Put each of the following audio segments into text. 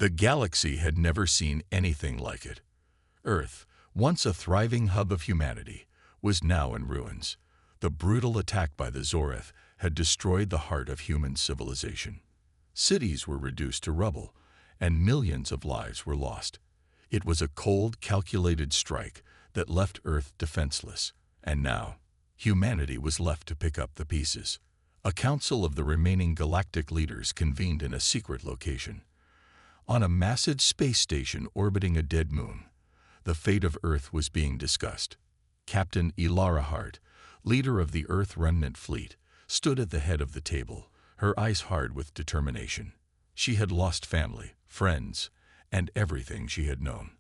The galaxy had never seen anything like it. Earth, once a thriving hub of humanity, was now in ruins. The brutal attack by the Zorath had destroyed the heart of human civilization. Cities were reduced to rubble, and millions of lives were lost. It was a cold, calculated strike that left Earth defenseless, and now humanity was left to pick up the pieces. A council of the remaining galactic leaders convened in a secret location. On a massive space station orbiting a dead moon, the fate of Earth was being discussed. Captain Ilara Hart, leader of the Earth Remnant Fleet, stood at the head of the table, her eyes hard with determination. She had lost family, friends, and everything she had known.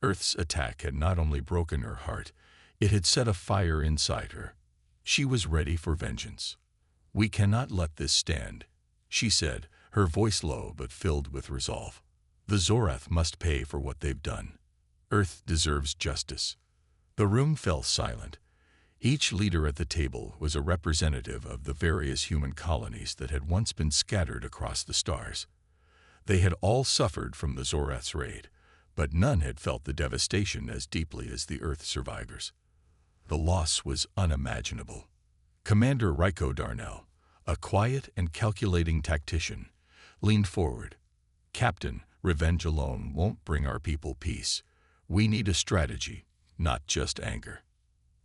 Earth's attack had not only broken her heart, it had set a fire inside her. She was ready for vengeance. "We cannot let this stand," she said, her voice low but filled with resolve. "The Zorath must pay for what they've done. Earth deserves justice." The room fell silent. Each leader at the table was a representative of the various human colonies that had once been scattered across the stars. They had all suffered from the Zorath's raid, but none had felt the devastation as deeply as the Earth survivors. The loss was unimaginable. Commander Ryko Darnell, a quiet and calculating tactician, leaned forward. "Captain, revenge alone won't bring our people peace. We need a strategy, not just anger."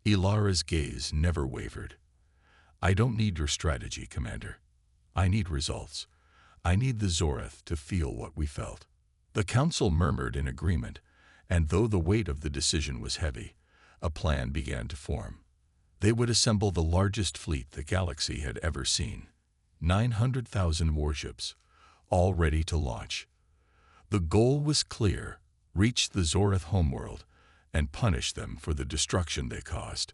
Ilara's gaze never wavered. "I don't need your strategy, Commander. I need results. I need the Zorath to feel what we felt." The council murmured in agreement, and though the weight of the decision was heavy, a plan began to form. They would assemble the largest fleet the galaxy had ever seen, 900,000 warships, all ready to launch. The goal was clear: reach the Zorath homeworld and punish them for the destruction they caused.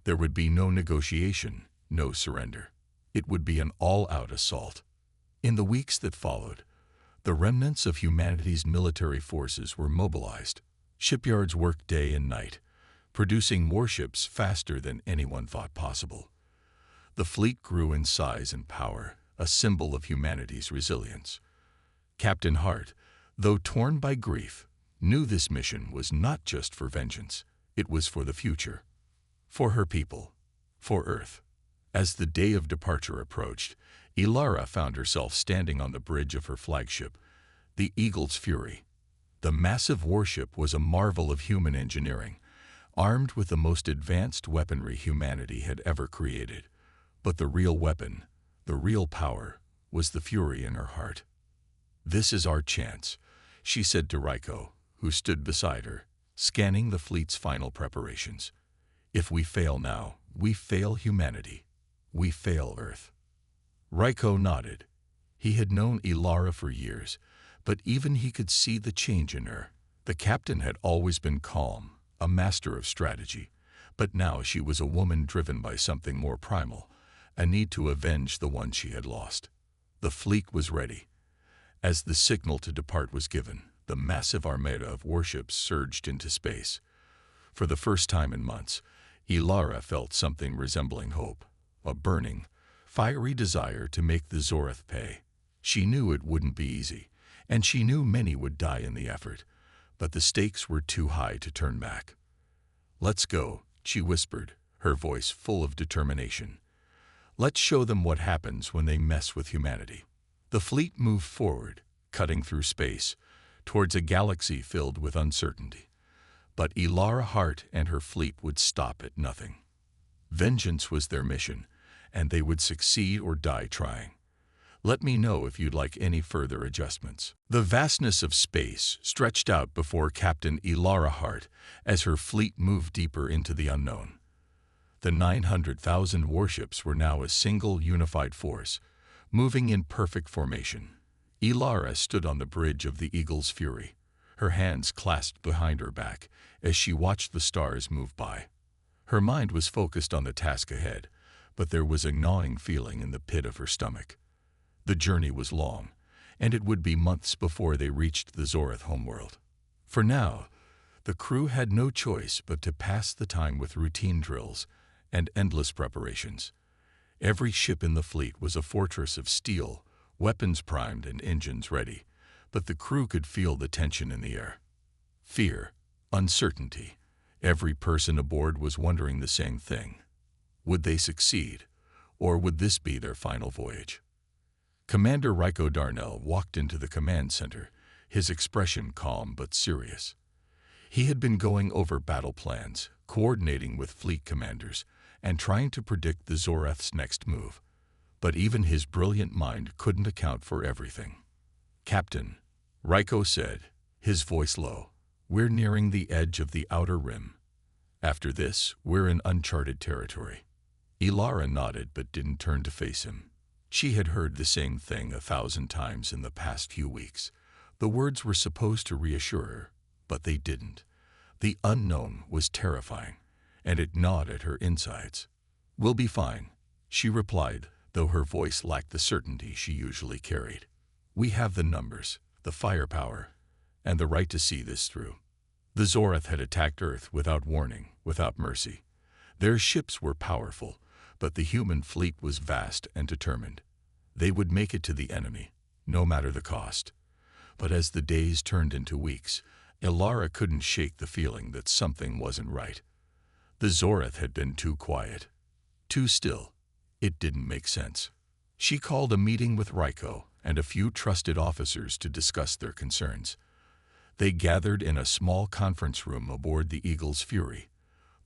There would be no negotiation, no surrender. It would be an all-out assault. In the weeks that followed, the remnants of humanity's military forces were mobilized. Shipyards worked day and night, producing warships faster than anyone thought possible. The fleet grew in size and power, a symbol of humanity's resilience. Captain Hart, though torn by grief, knew this mission was not just for vengeance, it was for the future. For her people, for Earth. As the day of departure approached, Ilara found herself standing on the bridge of her flagship, the Eagle's Fury. The massive warship was a marvel of human engineering, armed with the most advanced weaponry humanity had ever created. But the real weapon, the real power, was the fury in her heart. "This is our chance," she said to Ryko, who stood beside her, scanning the fleet's final preparations. "If we fail now, we fail humanity. We fail Earth." Ryko nodded. He had known Ilara for years, but even he could see the change in her. The captain had always been calm, a master of strategy, but now she was a woman driven by something more primal, a need to avenge the one she had lost. The fleet was ready. As the signal to depart was given, the massive armada of warships surged into space. For the first time in months, Ilara felt something resembling hope, a burning, fiery desire to make the Zorath pay. She knew it wouldn't be easy, and she knew many would die in the effort, but the stakes were too high to turn back. "Let's go," she whispered, her voice full of determination. "Let's show them what happens when they mess with humanity." The fleet moved forward, cutting through space, towards a galaxy filled with uncertainty. But Ilara Hart and her fleet would stop at nothing. Vengeance was their mission, and they would succeed or die trying. Let me know if you'd like any further adjustments. The vastness of space stretched out before Captain Ilara Hart as her fleet moved deeper into the unknown. The 900,000 warships were now a single unified force, moving in perfect formation. Ilara stood on the bridge of the Eagle's Fury, her hands clasped behind her back as she watched the stars move by. Her mind was focused on the task ahead, but there was a gnawing feeling in the pit of her stomach. The journey was long, and it would be months before they reached the Zorath homeworld. For now, the crew had no choice but to pass the time with routine drills and endless preparations. Every ship in the fleet was a fortress of steel, weapons primed and engines ready, but the crew could feel the tension in the air. Fear, uncertainty. Every person aboard was wondering the same thing. Would they succeed, or would this be their final voyage? Commander Ryko Darnell walked into the command center, his expression calm but serious. He had been going over battle plans, coordinating with fleet commanders, and trying to predict the Zoreth's next move. But even his brilliant mind couldn't account for everything. "Captain," Ryko said, his voice low, "we're nearing the edge of the outer rim. After this, we're in uncharted territory." Ilara nodded but didn't turn to face him. She had heard the same thing 1,000 times in the past few weeks. The words were supposed to reassure her, but they didn't. The unknown was terrifying, and it gnawed at her insides. "We'll be fine," she replied, though her voice lacked the certainty she usually carried. "We have the numbers, the firepower, and the right to see this through." The Zoreth had attacked Earth without warning, without mercy. Their ships were powerful, but the human fleet was vast and determined. They would make it to the enemy, no matter the cost. But as the days turned into weeks, Ilara couldn't shake the feeling that something wasn't right. The Zoreth had been too quiet, too still. It didn't make sense. She called a meeting with Ryko and a few trusted officers to discuss their concerns. They gathered in a small conference room aboard the Eagle's Fury,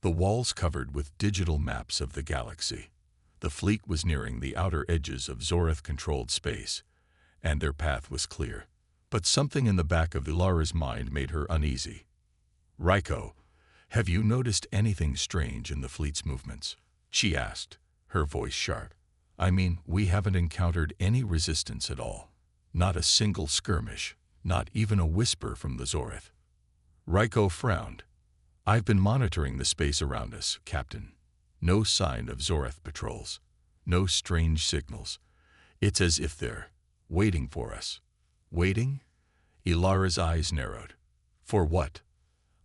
the walls covered with digital maps of the galaxy. The fleet was nearing the outer edges of Zoreth-controlled space, and their path was clear. But something in the back of Ilara's mind made her uneasy. "Ryko, have you noticed anything strange in the fleet's movements?" she asked, her voice sharp. "I mean, we haven't encountered any resistance at all. Not a single skirmish, not even a whisper from the Zoreth." Ryko frowned. "I've been monitoring the space around us, Captain. No sign of Zoreth patrols. No strange signals. It's as if they're waiting for us." "Waiting?" Ilara's eyes narrowed. "For what?"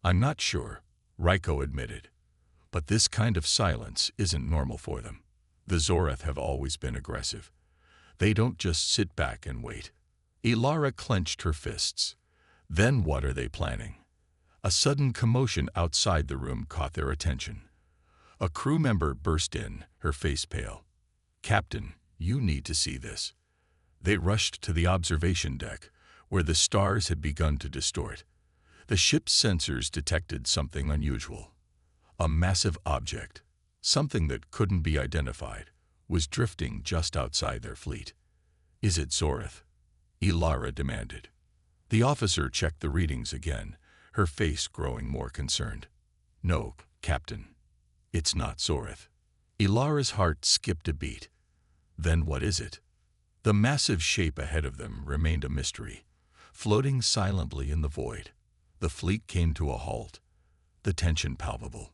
"I'm not sure," Ryko admitted. "But this kind of silence isn't normal for them. The Zoreth have always been aggressive. They don't just sit back and wait." Ilara clenched her fists. "Then what are they planning?" A sudden commotion outside the room caught their attention. A crew member burst in, her face pale. "Captain, you need to see this." They rushed to the observation deck, where the stars had begun to distort. The ship's sensors detected something unusual. A massive object, something that couldn't be identified, was drifting just outside their fleet. "Is it Zoreth?" Ilara demanded. The officer checked the readings again, her face growing more concerned. "No, Captain. It's not Zoreth." Ilara's heart skipped a beat. Then what is it? The massive shape ahead of them remained a mystery, floating silently in the void. The fleet came to a halt, the tension palpable.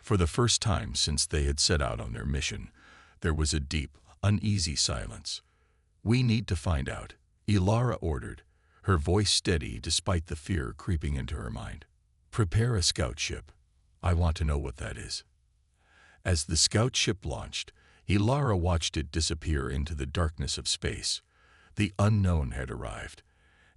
For the first time since they had set out on their mission, there was a deep, uneasy silence. "We need to find out," Ilara ordered, her voice steady despite the fear creeping into her mind. "Prepare a scout ship. I want to know what that is." As the scout ship launched, Ilara watched it disappear into the darkness of space. The unknown had arrived,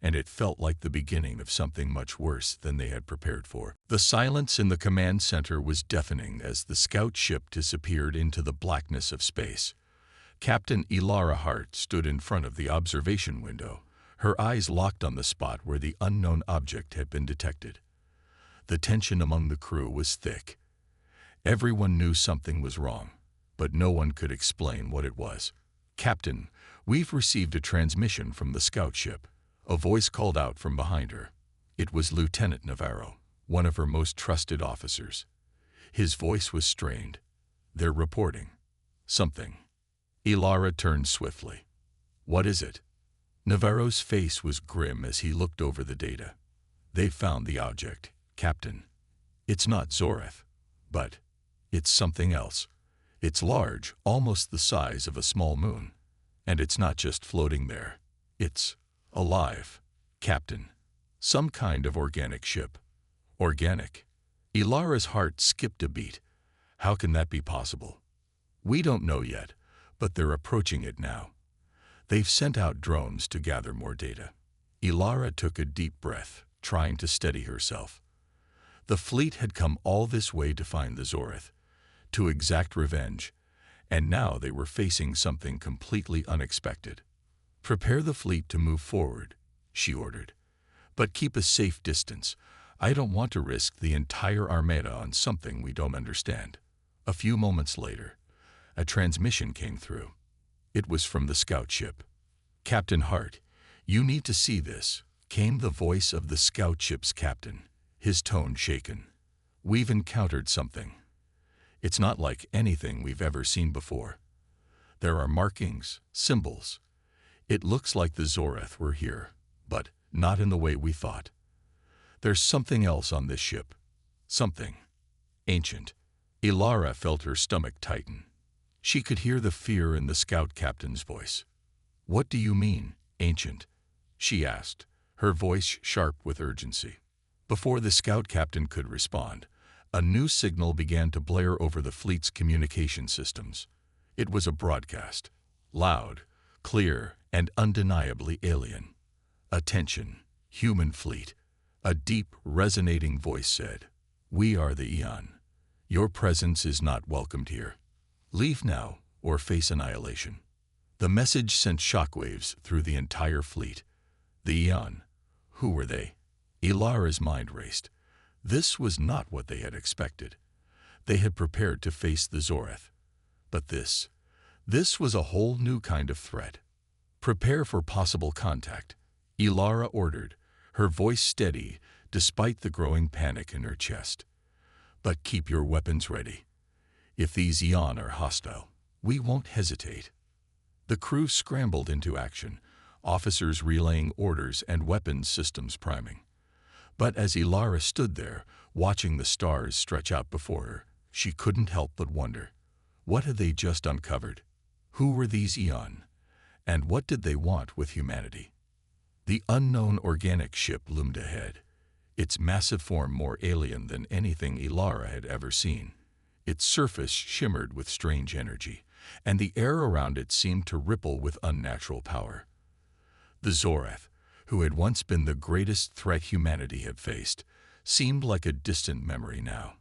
and it felt like the beginning of something much worse than they had prepared for. The silence in the command center was deafening as the scout ship disappeared into the blackness of space. Captain Ilara Hart stood in front of the observation window, her eyes locked on the spot where the unknown object had been detected. The tension among the crew was thick. Everyone knew something was wrong, but no one could explain what it was. "Captain, we've received a transmission from the scout ship," a voice called out from behind her. It was Lieutenant Navarro, one of her most trusted officers. His voice was strained. "They're reporting something." Ilara turned swiftly. "What is it?" Navarro's face was grim as he looked over the data. "They found the object, Captain. It's not Zoreth, but it's something else. It's large, almost the size of a small moon. And it's not just floating there. It's alive, Captain. Some kind of organic ship." "Organic?" Ilara's heart skipped a beat. "How can that be possible?" "We don't know yet, but they're approaching it now. They've sent out drones to gather more data." Ilara took a deep breath, trying to steady herself. The fleet had come all this way to find the Zorith, to exact revenge, and now they were facing something completely unexpected. "Prepare the fleet to move forward," she ordered. "But keep a safe distance. I don't want to risk the entire armada on something we don't understand." A few moments later, a transmission came through. It was from the scout ship. "Captain Hart, you need to see this," came the voice of the scout ship's captain, his tone shaken. "We've encountered something. It's not like anything we've ever seen before. There are markings, symbols. It looks like the Zorith were here, but not in the way we thought. There's something else on this ship. Something ancient." Ilara felt her stomach tighten. She could hear the fear in the scout captain's voice. "What do you mean, ancient?" she asked, her voice sharp with urgency. Before the scout captain could respond, a new signal began to blare over the fleet's communication systems. It was a broadcast, loud, clear, and undeniably alien. "Attention, human fleet," a deep, resonating voice said. "We are the Eon. Your presence is not welcomed here. Leave now or face annihilation." The message sent shockwaves through the entire fleet. The Eon. Who were they? Ilara's mind raced. This was not what they had expected. They had prepared to face the Zorith. But this was a whole new kind of threat. "Prepare for possible contact," Ilara ordered, her voice steady despite the growing panic in her chest. "But keep your weapons ready. If these Eon are hostile, we won't hesitate." The crew scrambled into action, officers relaying orders and weapons systems priming. But as Ilara stood there, watching the stars stretch out before her, she couldn't help but wonder, what had they just uncovered? Who were these Eon? And what did they want with humanity? The unknown organic ship loomed ahead, its massive form more alien than anything Ilara had ever seen. Its surface shimmered with strange energy, and the air around it seemed to ripple with unnatural power. The Zorith, who had once been the greatest threat humanity had faced, seemed like a distant memory now.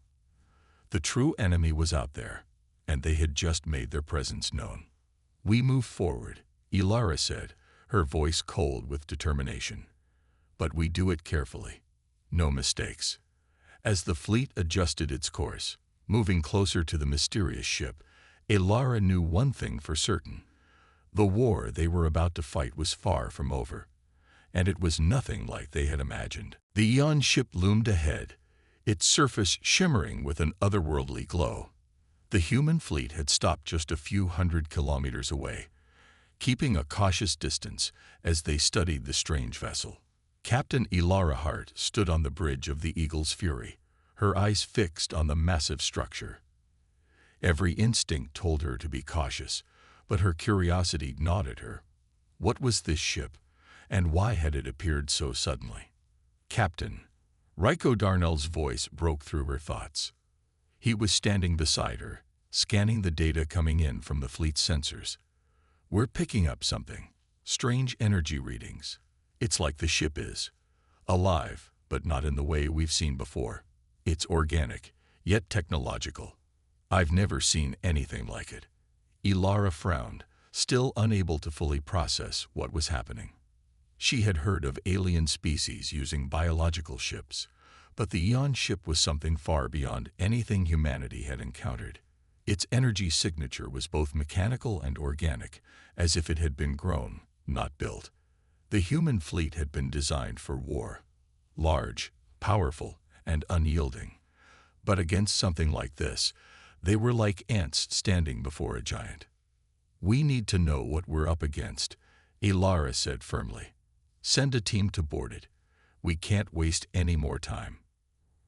The true enemy was out there, and they had just made their presence known. "We move forward," Ilara said, her voice cold with determination. "But we do it carefully. No mistakes." As the fleet adjusted its course, moving closer to the mysterious ship, Ilara knew one thing for certain. The war they were about to fight was far from over, and it was nothing like they had imagined. The Eon ship loomed ahead, its surface shimmering with an otherworldly glow. The human fleet had stopped just a few 100 kilometers away, keeping a cautious distance as they studied the strange vessel. Captain Ilara Hart stood on the bridge of the Eagle's Fury, her eyes fixed on the massive structure. Every instinct told her to be cautious, but her curiosity gnawed at her. What was this ship, and why had it appeared so suddenly? "Captain," Ryko Darnell's voice broke through her thoughts. He was standing beside her, scanning the data coming in from the fleet's sensors. "We're picking up something. Strange energy readings. It's like the ship is. Alive, but not in the way we've seen before. It's organic, yet technological. I've never seen anything like it." Ilara frowned, still unable to fully process what was happening. She had heard of alien species using biological ships, but the Eon ship was something far beyond anything humanity had encountered. Its energy signature was both mechanical and organic, as if it had been grown, not built. The human fleet had been designed for war, large, powerful, and unyielding. But against something like this, they were like ants standing before a giant. "We need to know what we're up against," Ilara said firmly. "Send a team to board it. We can't waste any more time."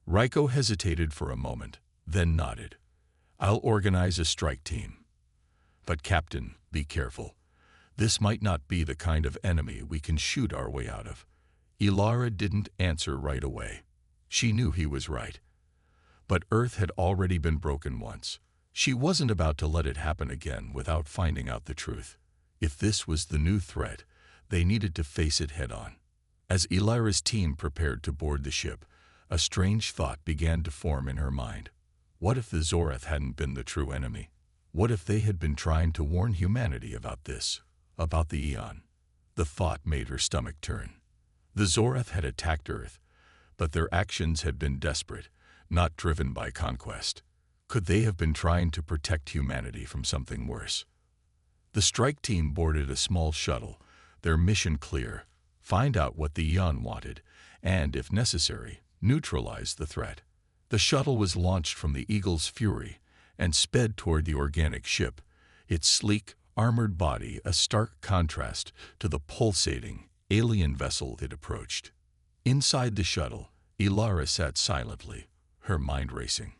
Ryko hesitated for a moment, then nodded. "I'll organize a strike team. But Captain, be careful. This might not be the kind of enemy we can shoot our way out of." Ilara didn't answer right away. She knew he was right. But Earth had already been broken once. She wasn't about to let it happen again without finding out the truth. If this was the new threat, they needed to face it head-on. As Elira's team prepared to board the ship, a strange thought began to form in her mind. What if the Zorath hadn't been the true enemy? What if they had been trying to warn humanity about this, about the Eon? The thought made her stomach turn. The Zorath had attacked Earth, but their actions had been desperate, not driven by conquest. Could they have been trying to protect humanity from something worse? The strike team boarded a small shuttle, their mission clear: find out what the Eon wanted, and, if necessary, neutralize the threat. The shuttle was launched from the Eagle's Fury and sped toward the organic ship, its sleek, armored body a stark contrast to the pulsating, alien vessel it approached. Inside the shuttle, Elara sat silently, her mind racing.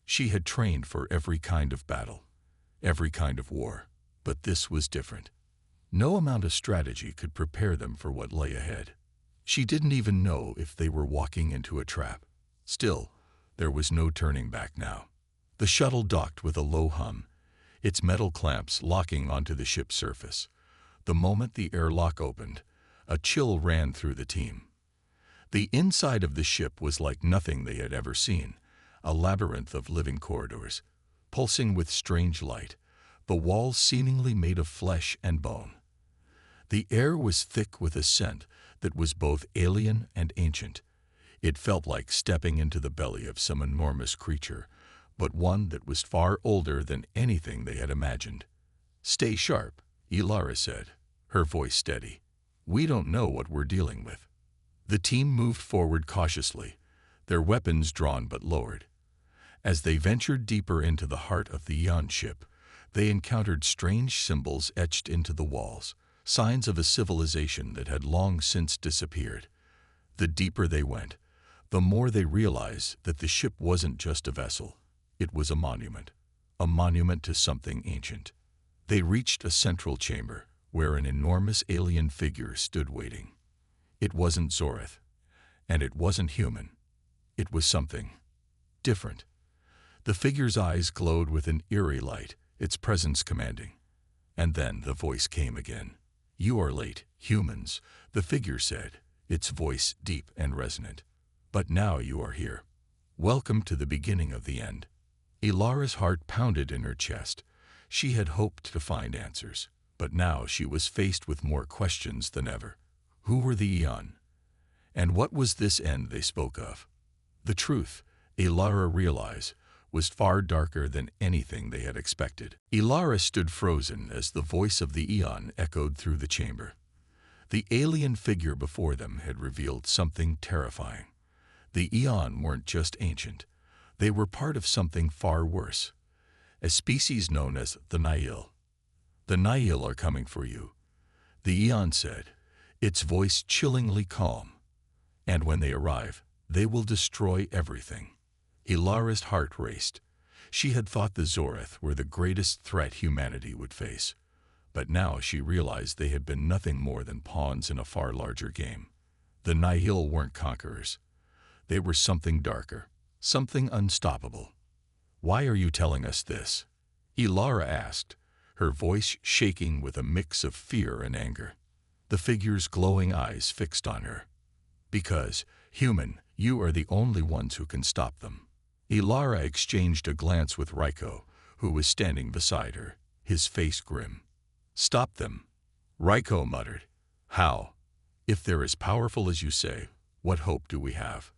She had trained for every kind of battle, every kind of war, but this was different. No amount of strategy could prepare them for what lay ahead. She didn't even know if they were walking into a trap. Still, there was no turning back now. The shuttle docked with a low hum, its metal clamps locking onto the ship's surface. The moment the airlock opened, a chill ran through the team. The inside of the ship was like nothing they had ever seen, a labyrinth of living corridors, pulsing with strange light, the walls seemingly made of flesh and bone. The air was thick with a scent that was both alien and ancient. It felt like stepping into the belly of some enormous creature, but one that was far older than anything they had imagined. "Stay sharp," Elara said, her voice steady. "We don't know what we're dealing with." The team moved forward cautiously, their weapons drawn but lowered. As they ventured deeper into the heart of the Eon ship, they encountered strange symbols etched into the walls, signs of a civilization that had long since disappeared. The deeper they went, the more they realized that the ship wasn't just a vessel. It was a monument to something ancient. They reached a central chamber where an enormous alien figure stood waiting. It wasn't Zorath, and it wasn't human. It was something different. The figure's eyes glowed with an eerie light, its presence commanding. And then the voice came again. "You are late, humans," the figure said, its voice deep and resonant. "But now you are here. Welcome to the beginning of the end." Elara's heart pounded in her chest. She had hoped to find answers, but now she was faced with more questions than ever. Who were the Eon? And what was this end they spoke of? The truth, Elara realized, was far darker than anything they had expected. Elara stood frozen as the voice of the Eon echoed through the chamber. The alien figure before them had revealed something terrifying. The Eon weren't just ancient. They were part of something far worse, a species known as the Nihil. "The Nihil are coming for you," the Eon said, its voice chillingly calm. "And when they arrive, they will destroy everything." Elara's heart raced. She had thought the Zorath were the greatest threat humanity would face, but now she realized they had been nothing more than pawns in a far larger game. The Nihil weren't conquerors. They were something darker, something unstoppable. "Why are you telling us this?" Elara asked, her voice shaking with a mix of fear and anger. The figure's glowing eyes fixed on her. "Because, human, you are the only ones who can stop them." Elara exchanged a glance with Raiko, who was standing beside her, his face grim. "Stop them," Raiko muttered. "How? If they're as powerful as you say, what hope do we have?"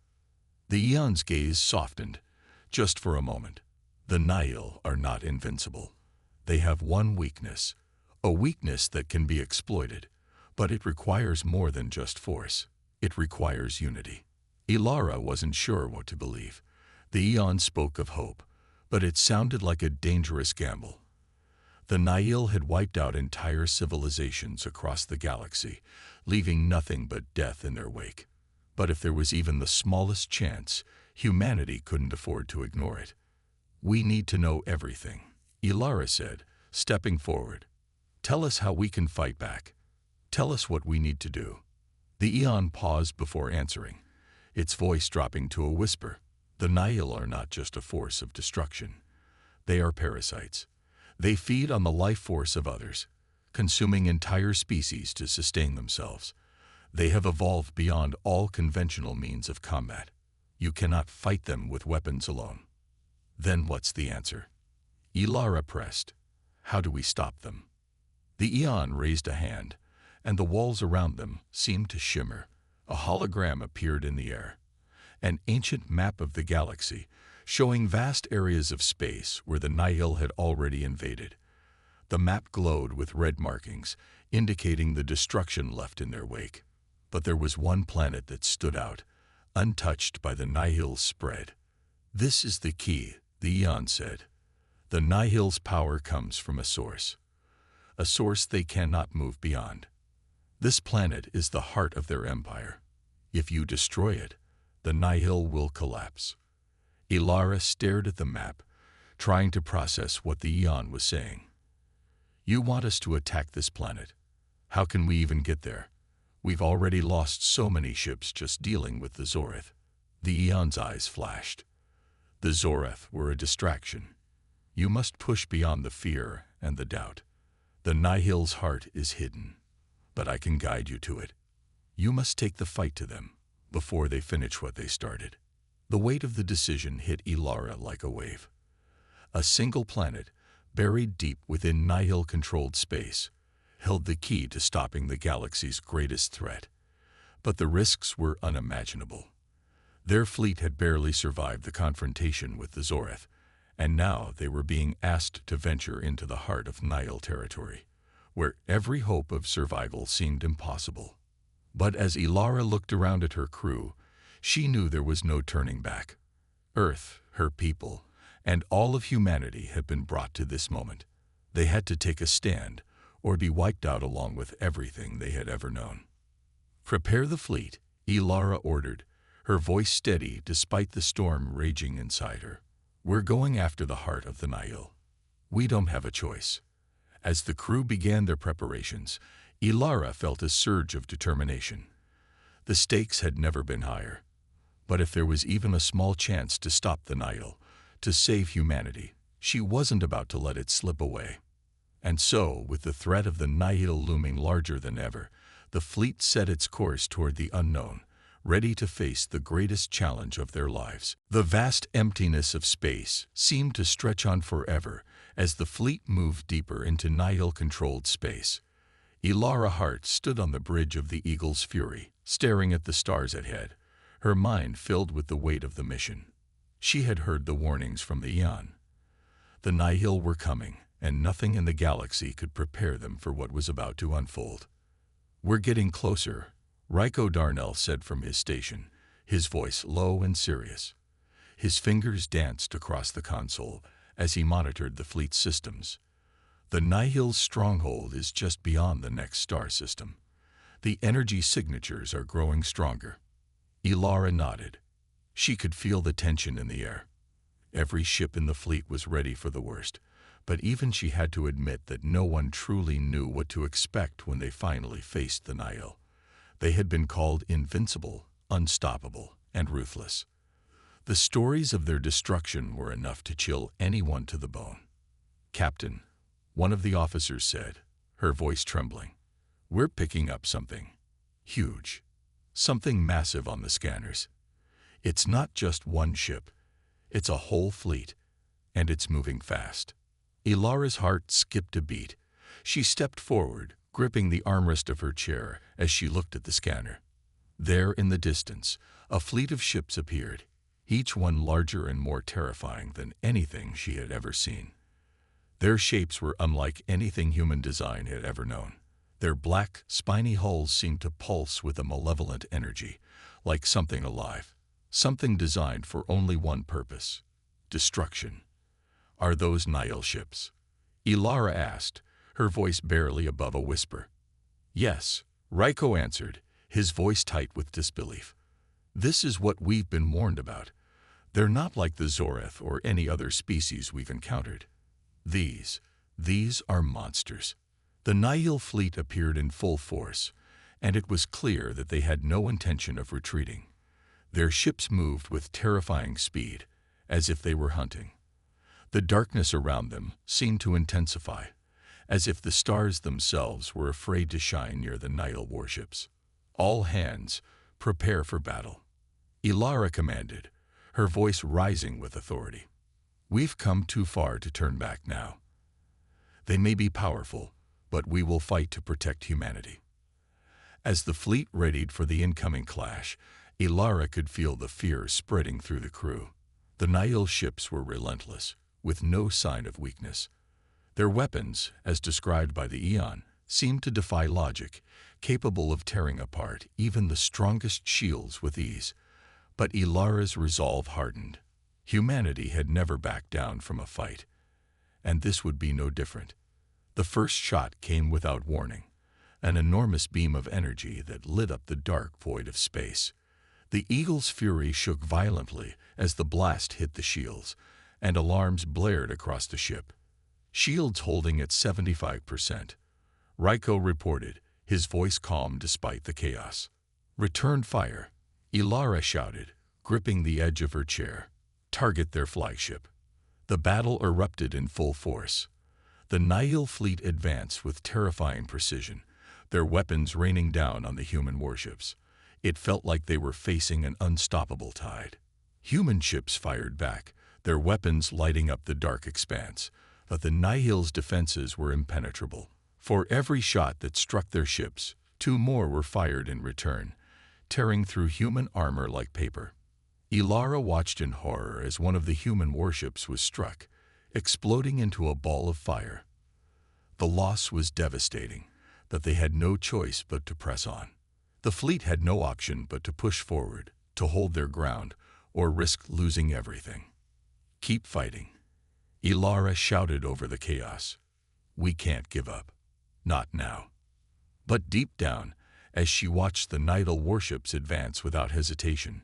The Eon's gaze softened, just for a moment. "The Nihil are not invincible. They have one weakness, a weakness that can be exploited, but it requires more than just force. It requires unity." Elara wasn't sure what to believe. The Eon spoke of hope, but it sounded like a dangerous gamble. The Nihil had wiped out entire civilizations across the galaxy, leaving nothing but death in their wake. But if there was even the smallest chance, humanity couldn't afford to ignore it. "We need to know everything," Elara said, stepping forward. "Tell us how we can fight back. Tell us what we need to do." The Eon paused before answering, its voice dropping to a whisper. "The Nihil are not just a force of destruction. They are parasites. They feed on the life force of others, consuming entire species to sustain themselves. They have evolved beyond all conventional means of combat. You cannot fight them with weapons alone. Then what's the answer? Ilara pressed. How do we stop them? The Eon raised a hand, and the walls around them seemed to shimmer. A hologram appeared in the air. An ancient map of the galaxy, showing vast areas of space where the Nihil had already invaded. The map glowed with red markings, indicating the destruction left in their wake. But there was one planet that stood out, untouched by the Nihil's spread. This is the key, the Eon said. The Nihil's power comes from a source they cannot move beyond. This planet is the heart of their empire. If you destroy it, the Nihil will collapse. Ilara stared at the map, trying to process what the Eon was saying. You want us to attack this planet? How can we even get there? We've already lost so many ships just dealing with the Zoreth. The Eon's eyes flashed. The Zoreth were a distraction. You must push beyond the fear and the doubt. The Nihil's heart is hidden, but I can guide you to it. You must take the fight to them before they finish what they started. The weight of the decision hit Ilara like a wave. A single planet, buried deep within Nihil-controlled space, held the key to stopping the galaxy's greatest threat. But the risks were unimaginable. Their fleet had barely survived the confrontation with the Zoreth, and now they were being asked to venture into the heart of Nihil territory, where every hope of survival seemed impossible. But as Ilara looked around at her crew, she knew there was no turning back. Earth, her people, and all of humanity had been brought to this moment. They had to take a stand, or be wiped out along with everything they had ever known. Prepare the fleet, Ilara ordered, her voice steady despite the storm raging inside her. We're going after the heart of the Nihil. We don't have a choice. As the crew began their preparations, Ilara felt a surge of determination. The stakes had never been higher. But if there was even a small chance to stop the Nihil, to save humanity, she wasn't about to let it slip away. And so, with the threat of the Nihil looming larger than ever, the fleet set its course toward the unknown, ready to face the greatest challenge of their lives. The vast emptiness of space seemed to stretch on forever as the fleet moved deeper into Nihil-controlled space. Ilara Hart stood on the bridge of the Eagle's Fury, staring at the stars ahead, her mind filled with the weight of the mission. She had heard the warnings from the Eon. The Nihil were coming, and nothing in the galaxy could prepare them for what was about to unfold. We're getting closer, Ryko Darnell said from his station, his voice low and serious. His fingers danced across the console as he monitored the fleet's systems. The Nihil's stronghold is just beyond the next star system. The energy signatures are growing stronger. Ilara nodded. She could feel the tension in the air. Every ship in the fleet was ready for the worst, but even she had to admit that no one truly knew what to expect when they finally faced the Nihil. They had been called invincible, unstoppable, and ruthless. The stories of their destruction were enough to chill anyone to the bone. Captain, one of the officers said, her voice trembling, we're picking up something huge, something massive on the scanners. It's not just one ship, it's a whole fleet, and it's moving fast. Ilara's heart skipped a beat. She stepped forward, gripping the armrest of her chair as she looked at the scanner. There in the distance, a fleet of ships appeared, each one larger and more terrifying than anything she had ever seen. Their shapes were unlike anything human design had ever known. Their black, spiny hulls seemed to pulse with a malevolent energy, like something alive, something designed for only one purpose: destruction. Are those Nihil ships? Ilara asked, her voice barely above a whisper. Yes, Ryko answered, his voice tight with disbelief. This is what we've been warned about. They're not like the Zoreth or any other species we've encountered. These are monsters. The Nihil fleet appeared in full force, and it was clear that they had no intention of retreating. Their ships moved with terrifying speed, as if they were hunting. The darkness around them seemed to intensify, as if the stars themselves were afraid to shine near the Nihil warships. All hands, prepare for battle. Ilara commanded, her voice rising with authority. We've come too far to turn back now. They may be powerful, but we will fight to protect humanity. As the fleet readied for the incoming clash, Ilara could feel the fear spreading through the crew. The Nihil ships were relentless, with no sign of weakness. Their weapons, as described by the Aeon, seemed to defy logic, capable of tearing apart even the strongest shields with ease. But Ilara's resolve hardened. Humanity had never backed down from a fight, and this would be no different. The first shot came without warning, an enormous beam of energy that lit up the dark void of space. The Eagle's fury shook violently as the blast hit the shields, and alarms blared across the ship. Shields holding at 75%. Raiko reported, his voice calm despite the chaos. Return fire, Ilara shouted, gripping the edge of her chair. Target their flagship. The battle erupted in full force. The Nihil fleet advanced with terrifying precision, their weapons raining down on the human warships. It felt like they were facing an unstoppable tide. Human ships fired back, their weapons lighting up the dark expanse, but the Nihil's defenses were impenetrable. For every shot that struck their ships, 2 more were fired in return, tearing through human armor like paper. Ilara watched in horror as one of the human warships was struck, exploding into a ball of fire. The loss was devastating, but they had no choice but to press on. The fleet had no option but to push forward, to hold their ground, or risk losing everything. Keep fighting. Ilara shouted over the chaos. We can't give up. Not now. But deep down, as she watched the Nihil warships advance without hesitation,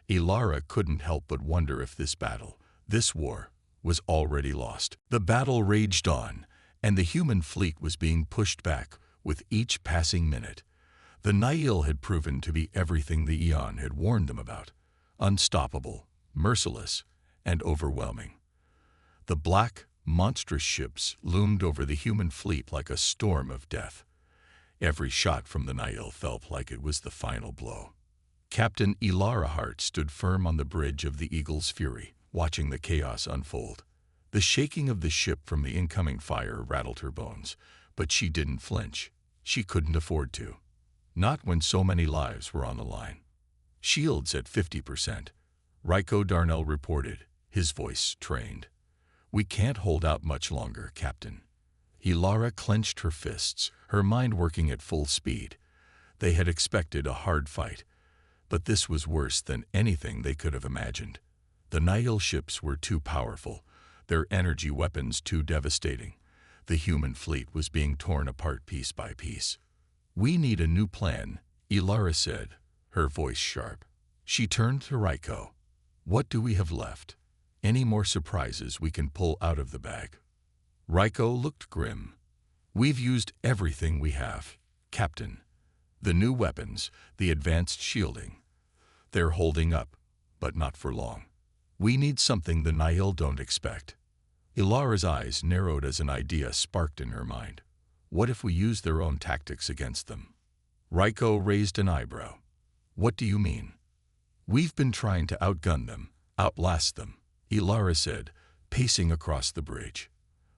Ilara couldn't help but wonder if this battle, this war, was already lost. The battle raged on, and the human fleet was being pushed back with each passing minute. The Nihil had proven to be everything the Aeon had warned them about: unstoppable, merciless, and overwhelming. The black, monstrous ships loomed over the human fleet like a storm of death. Every shot from the Nihil felt like it was the final blow. Captain Ilara Hart stood firm on the bridge of the Eagle's Fury, watching the chaos unfold. The shaking of the ship from the incoming fire rattled her bones, but she didn't flinch. She couldn't afford to. Not when so many lives were on the line. Shields at 50%. Raiko Darnell reported, his voice trained. We can't hold out much longer, Captain. Ilara clenched her fists, her mind working at full speed. They had expected a hard fight, but this was worse than anything they could have imagined. The Nihil ships were too powerful, their energy weapons too devastating. The human fleet was being torn apart piece by piece. We need a new plan, Ilara said, her voice sharp. She turned to Raiko. What do we have left? Any more surprises we can pull out of the bag? Raiko looked grim. We've used everything we have, Captain. The new weapons, the advanced shielding. They're holding up, but not for long. We need something the Nihil don't expect. Ilara's eyes narrowed as an idea sparked in her mind. What if we use their own tactics against them? Raiko raised an eyebrow. What do you mean? We've been trying to outgun them, outlast them, Ilara said, pacing across the bridge.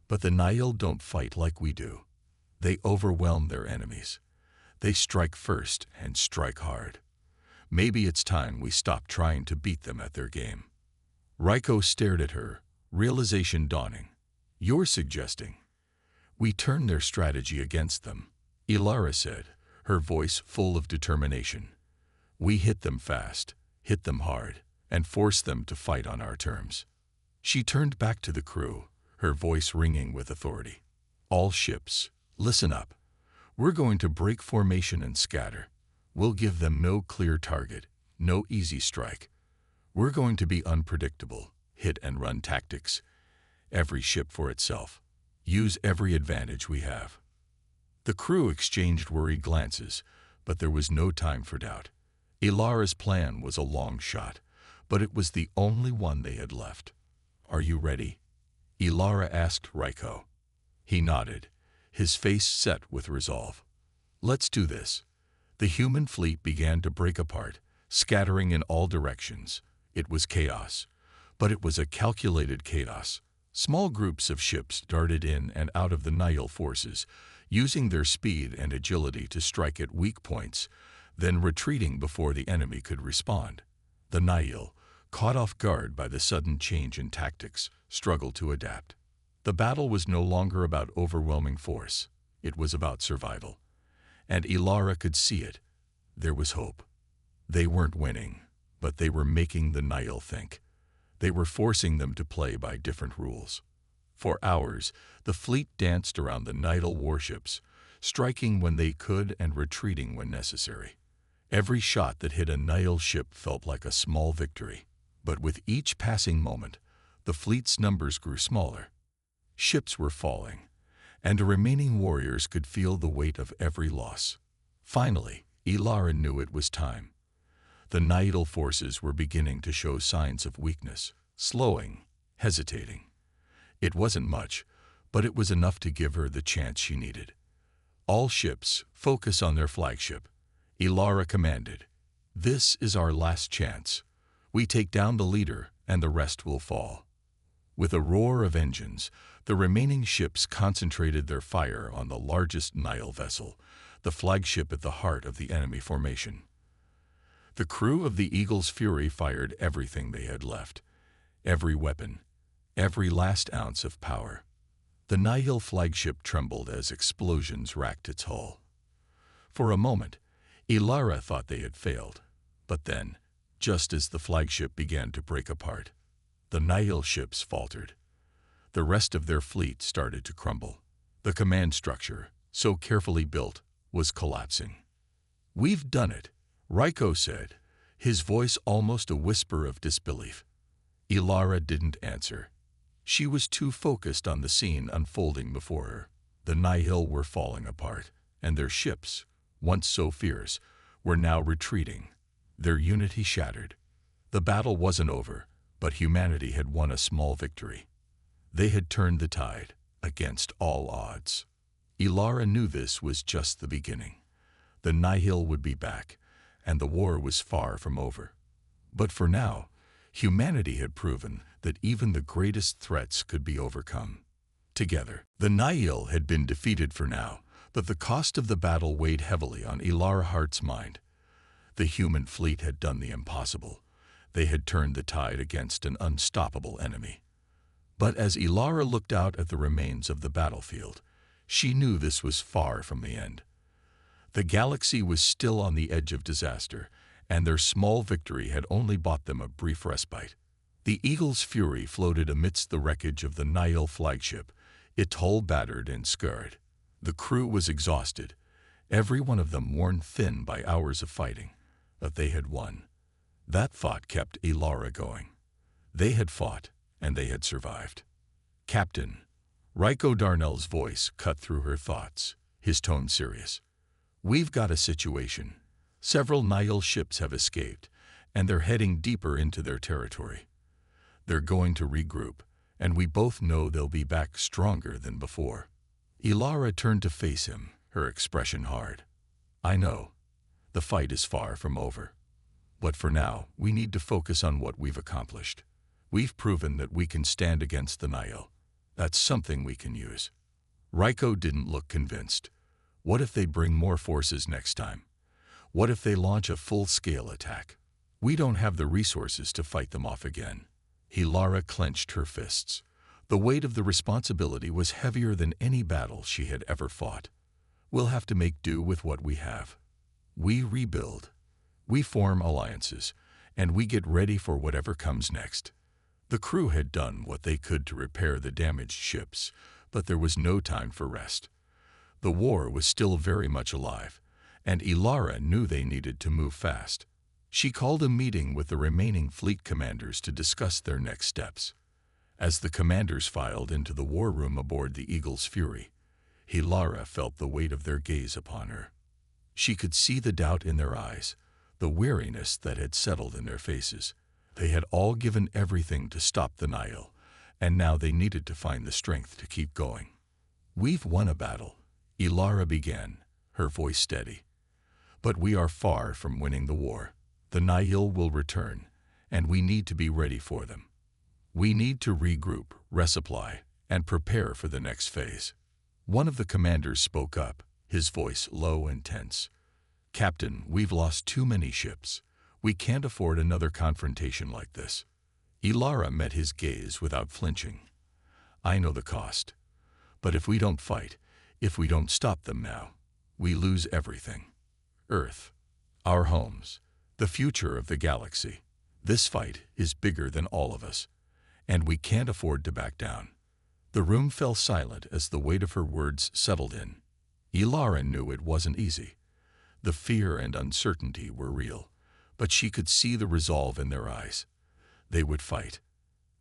But the Nihil don't fight like we do. They overwhelm their enemies. They strike first and strike hard. Maybe it's time we stop trying to beat them at their game. Raiko stared at her, realization dawning. You're suggesting we turn their strategy against them, Ilara said, her voice full of determination. We hit them fast, hit them hard, and force them to fight on our terms. She turned back to the crew, her voice ringing with authority. All ships, listen up. We're going to break formation and scatter. We'll give them no clear target, no easy strike. We're going to be unpredictable, hit-and-run tactics. Every ship for itself. Use every advantage we have. The crew exchanged worried glances, but there was no time for doubt. Ilara's plan was a long shot, but it was the only one they had left. Are you ready? Ilara asked Raiko. He nodded, his face set with resolve. Let's do this. The human fleet began to break apart, scattering in all directions. It was chaos, but it was a calculated chaos. Small groups of ships darted in and out of the Nihil forces, using their speed and agility to strike at weak points, then retreating before the enemy could respond. The Nihil, caught off guard by the sudden change in tactics, struggled to adapt. The battle was no longer about overwhelming force. It was about survival. And Ilara could see it. There was hope. They weren't winning, but they were making the Nihil think. They were forcing them to play by different rules. For hours, the fleet danced around the Nihil warships, striking when they could and retreating when necessary. Every shot that hit a Nihil ship felt like a small victory. But with each passing moment, the fleet's numbers grew smaller. Ships were falling, and the remaining warriors could feel the weight of every loss. Finally, Ilara knew it was time. The Nihil forces were beginning to show signs of weakness, slowing, hesitating. It wasn't much, but it was enough to give her the chance she needed. All ships, focus on their flagship. Ilara commanded. This is our last chance. We take down the leader, and the rest will fall. With a roar of engines, the remaining ships concentrated their fire on the largest Nihil vessel, the flagship at the heart of the enemy formation. The crew of the Eagle's Fury fired everything they had left, every weapon, every last ounce of power. The Nihil flagship trembled as explosions racked its hull. For a moment, Ilara thought they had failed, but then, just as the flagship began to break apart, the Nihil ships faltered. The rest of their fleet started to crumble. The command structure, so carefully built, was collapsing. "We've done it," Raiko said, his voice almost a whisper of disbelief. Ilara didn't answer. She was too focused on the scene unfolding before her. The Nihil were falling apart, and their ships, once so fierce, were now retreating, their unity shattered. The battle wasn't over, but humanity had won a small victory. They had turned the tide, against all odds. Ilara knew this was just the beginning. The Nihil would be back, and the war was far from over. But for now, humanity had proven that even the greatest threats could be overcome. Together, the Nihil had been defeated for now, but the cost of the battle weighed heavily on Ilara Hart's mind. The human fleet had done the impossible. They had turned the tide against an unstoppable enemy. But as Ilara looked out at the remains of the battlefield, she knew this was far from the end. The galaxy was still on the edge of disaster, and their small victory had only bought them a brief respite. The Eagle's Fury floated amidst the wreckage of the Nihil flagship, its hull battered and scarred. The crew was exhausted, every one of them worn thin by hours of fighting, but they had won. That thought kept Ilara going. They had fought, and they had survived. "Captain," Raiko Darnell's voice cut through her thoughts, his tone serious. "We've got a situation. Several Nihil ships have escaped, and they're heading deeper into their territory. They're going to regroup, and we both know they'll be back stronger than before." Ilara turned to face him, her expression hard. "I know. The fight is far from over. But for now, we need to focus on what we've accomplished. We've proven that we can stand against the Nihil. That's something we can use." Raiko didn't look convinced. What if they bring more forces next time? What if they launch a full-scale attack? We don't have the resources to fight them off again. Ilara clenched her fists. The weight of the responsibility was heavier than any battle she had ever fought. "We'll have to make do with what we have. We rebuild. We form alliances, and we get ready for whatever comes next." The crew had done what they could to repair the damaged ships, but there was no time for rest. The war was still very much alive, and Ilara knew they needed to move fast. She called a meeting with the remaining fleet commanders to discuss their next steps. As the commanders filed into the war room aboard the Eagle's Fury, Ilara felt the weight of their gaze upon her. She could see the doubt in their eyes, the weariness that had settled in their faces. They had all given everything to stop the Nihil, and now they needed to find the strength to keep going. "We've won a battle," Ilara began, her voice steady. But we are far from winning the war. The Nihil will return, and we need to be ready for them. We need to regroup, resupply, and prepare for the next phase. One of the commanders spoke up, his voice low and tense. "Captain, we've lost too many ships. We can't afford another confrontation like this." Ilara met his gaze without flinching. "I know the cost. But if we don't fight, if we don't stop them now, we lose everything. Earth, our homes, the future of the galaxy. This fight is bigger than all of us, and we can't afford to back down." The room fell silent as the weight of her words settled in. Ilara knew it wasn't easy. The fear and uncertainty were real, but she could see the resolve in their eyes. They would fight.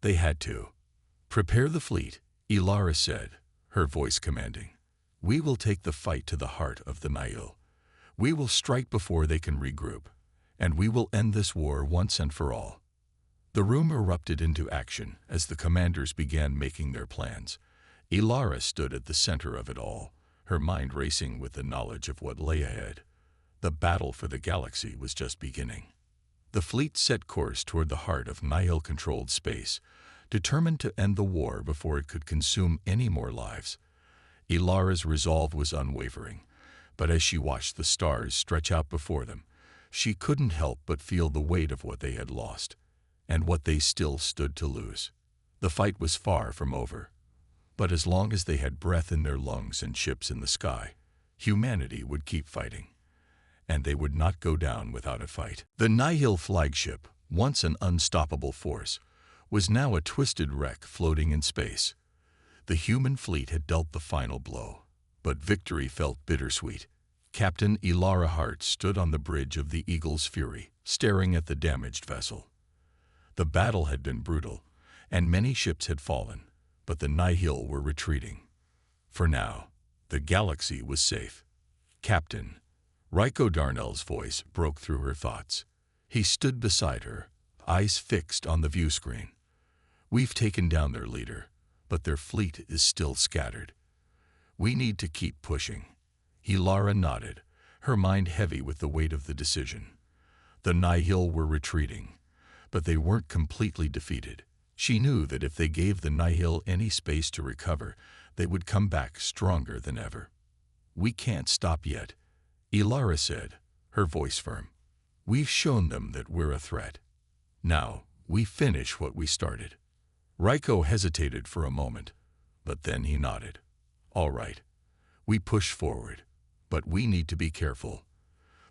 They had to. "Prepare the fleet," Ilara said, her voice commanding. "We will take the fight to the heart of the Nihil. We will strike before they can regroup, and we will end this war once and for all." The room erupted into action as the commanders began making their plans. Ilara stood at the center of it all, her mind racing with the knowledge of what lay ahead. The battle for the galaxy was just beginning. The fleet set course toward the heart of Nihil-controlled space, determined to end the war before it could consume any more lives. Ilara's resolve was unwavering, but as she watched the stars stretch out before them, she couldn't help but feel the weight of what they had lost, and what they still stood to lose. The fight was far from over, but as long as they had breath in their lungs and ships in the sky, humanity would keep fighting, and they would not go down without a fight. The Nihil flagship, once an unstoppable force, was now a twisted wreck floating in space. The human fleet had dealt the final blow, but victory felt bittersweet. Captain Ilara Hart stood on the bridge of the Eagle's Fury, staring at the damaged vessel. The battle had been brutal, and many ships had fallen, but the Nihil were retreating. For now, the galaxy was safe. "Captain," Ryko Darnell's voice broke through her thoughts. He stood beside her, eyes fixed on the view screen. "We've taken down their leader, but their fleet is still scattered. We need to keep pushing." Ilara nodded, her mind heavy with the weight of the decision. The Nihil were retreating, but they weren't completely defeated. She knew that if they gave the Nihil any space to recover, they would come back stronger than ever. "We can't stop yet," Ilara said, her voice firm. "We've shown them that we're a threat. Now, we finish what we started." Ryko hesitated for a moment, but then he nodded. "All right. We push forward, but we need to be careful.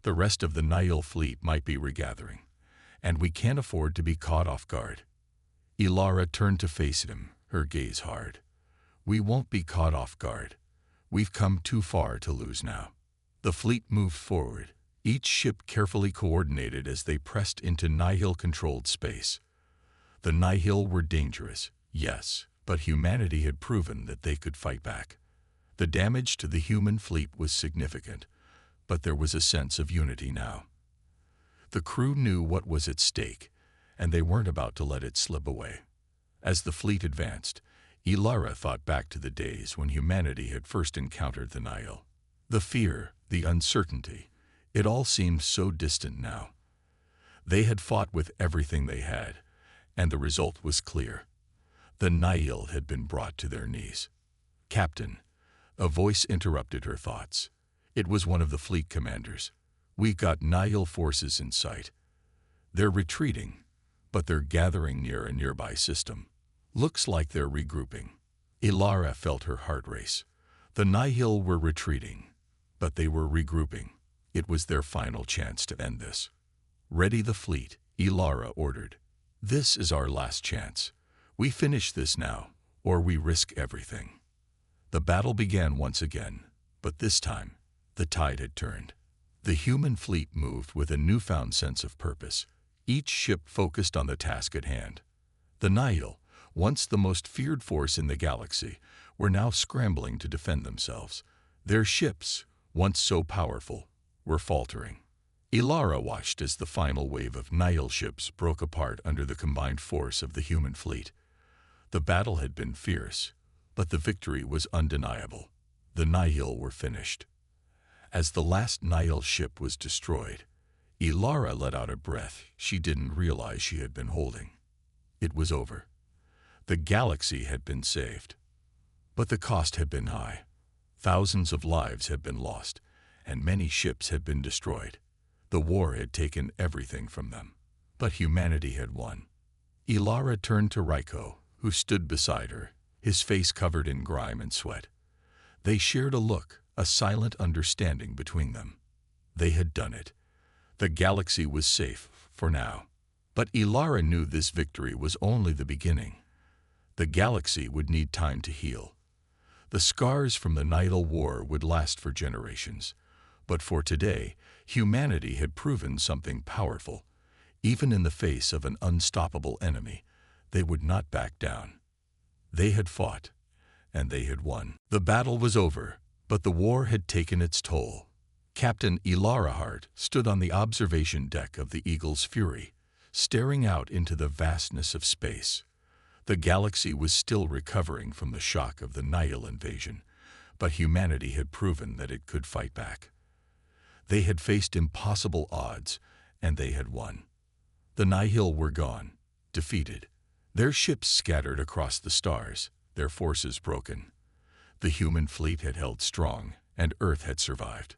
The rest of the Nihil fleet might be regathering, and we can't afford to be caught off guard." Ilara turned to face him, her gaze hard. "We won't be caught off guard. We've come too far to lose now." The fleet moved forward, each ship carefully coordinated as they pressed into Nihil-controlled space. The Nihil were dangerous, yes, but humanity had proven that they could fight back. The damage to the human fleet was significant, but there was a sense of unity now. The crew knew what was at stake, and they weren't about to let it slip away. As the fleet advanced, Ilara thought back to the days when humanity had first encountered the Nihil. The fear, the uncertainty, it all seemed so distant now. They had fought with everything they had, and the result was clear. The Nihil had been brought to their knees. "Captain," a voice interrupted her thoughts. It was one of the fleet commanders. "We've got Nihil forces in sight. They're retreating, but they're gathering near a nearby system. Looks like they're regrouping." Ilara felt her heart race. The Nihil were retreating, but they were regrouping. It was their final chance to end this. "Ready the fleet," Ilara ordered. "This is our last chance. We finish this now, or we risk everything." The battle began once again, but this time, the tide had turned. The human fleet moved with a newfound sense of purpose, each ship focused on the task at hand. The Nihil, once the most feared force in the galaxy, were now scrambling to defend themselves. Their ships, once so powerful, were faltering. Ilara watched as the final wave of Nihil ships broke apart under the combined force of the human fleet. The battle had been fierce, but the victory was undeniable. The Nihil were finished. As the last Nile ship was destroyed, Ilara let out a breath she didn't realize she had been holding. It was over. The galaxy had been saved. But the cost had been high. Thousands of lives had been lost, and many ships had been destroyed. The war had taken everything from them. But humanity had won. Ilara turned to Raiko, who stood beside her, his face covered in grime and sweat. They shared a look, a silent understanding between them. They had done it. The galaxy was safe, for now. But Ilara knew this victory was only the beginning. The galaxy would need time to heal. The scars from the Nile War would last for generations. But for today, humanity had proven something powerful. Even in the face of an unstoppable enemy, they would not back down. They had fought, and they had won. The battle was over, but the war had taken its toll. Captain Ilara Hart stood on the observation deck of the Eagle's Fury, staring out into the vastness of space. The galaxy was still recovering from the shock of the Nile invasion, but humanity had proven that it could fight back. They had faced impossible odds, and they had won. The Nihil were gone, defeated. Their ships scattered across the stars, their forces broken. The human fleet had held strong, and Earth had survived.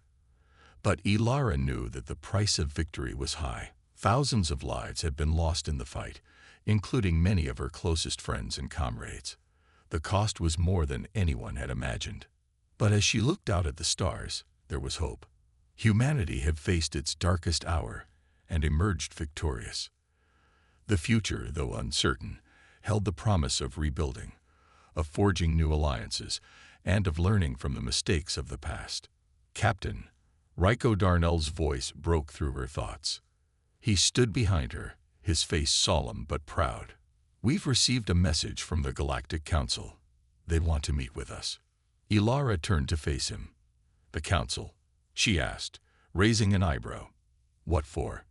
But Ilara knew that the price of victory was high. Thousands of lives had been lost in the fight, including many of her closest friends and comrades. The cost was more than anyone had imagined. But as she looked out at the stars, there was hope. Humanity had faced its darkest hour and emerged victorious. The future, though uncertain, held the promise of rebuilding, of forging new alliances, and of learning from the mistakes of the past. Captain, Raiko Darnell's voice broke through her thoughts. He stood behind her, his face solemn but proud. "We've received a message from the Galactic Council. They want to meet with us." Ilara turned to face him. "The Council?" she asked, raising an eyebrow. "What for?"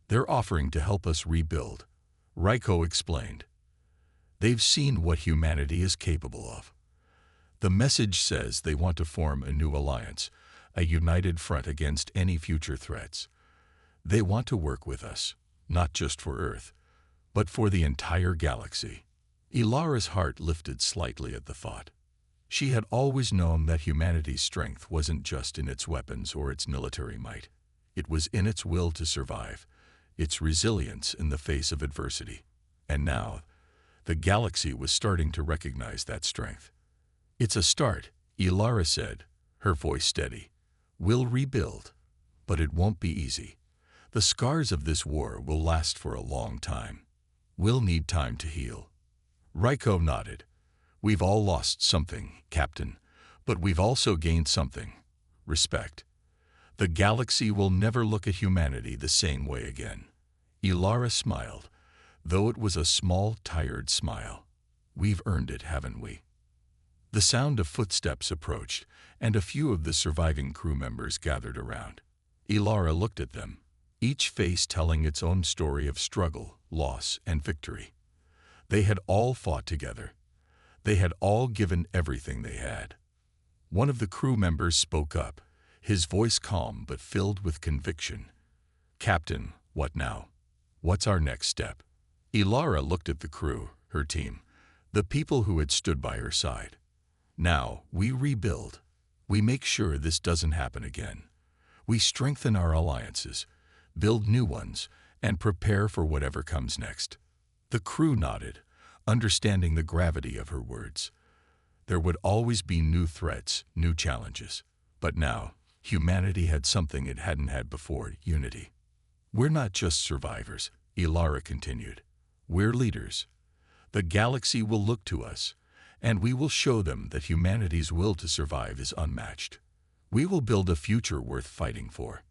"They're offering to help us rebuild," Raiko explained. "They've seen what humanity is capable of. The message says they want to form a new alliance, a united front against any future threats. They want to work with us, not just for Earth, but for the entire galaxy." Ilara's heart lifted slightly at the thought. She had always known that humanity's strength wasn't just in its weapons or its military might. It was in its will to survive, its resilience in the face of adversity. And now, the galaxy was starting to recognize that strength. "It's a start," Ilara said, her voice steady. "We'll rebuild, but it won't be easy. The scars of this war will last for a long time. We'll need time to heal." Raiko nodded. "We've all lost something, Captain, but we've also gained something: respect. The galaxy will never look at humanity the same way again." Ilara smiled, though it was a small, tired smile. "We've earned it, haven't we?" The sound of footsteps approached, and a few of the surviving crew members gathered around. Ilara looked at them, each face telling its own story of struggle, loss, and victory. They had all fought together. They had all given everything they had. One of the crew members spoke up, his voice calm but filled with conviction. "Captain, what now? What's our next step?" Ilara looked at the crew, her team, the people who had stood by her side. "Now, we rebuild. We make sure this doesn't happen again. We strengthen our alliances, build new ones, and prepare for whatever comes next." The crew nodded, understanding the gravity of her words. There would always be new threats, new challenges. But now, humanity had something it hadn't had before: unity. "We're not just survivors," Ilara continued. "We're leaders. The galaxy will look to us, and we will show them that humanity's will to survive is unmatched. We will build a future worth fighting for."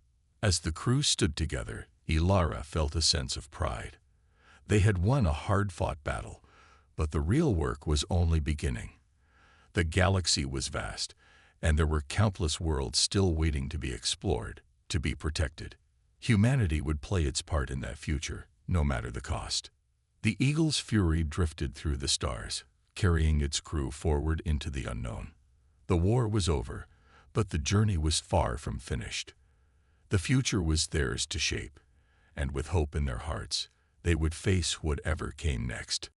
As the crew stood together, Ilara felt a sense of pride. They had won a hard-fought battle, but the real work was only beginning. The galaxy was vast, and there were countless worlds still waiting to be explored, to be protected. Humanity would play its part in that future, no matter the cost. The Eagle's Fury drifted through the stars, carrying its crew forward into the unknown. The war was over, But the journey was far from finished. The future was theirs to shape, and with hope in their hearts, they would face whatever came next.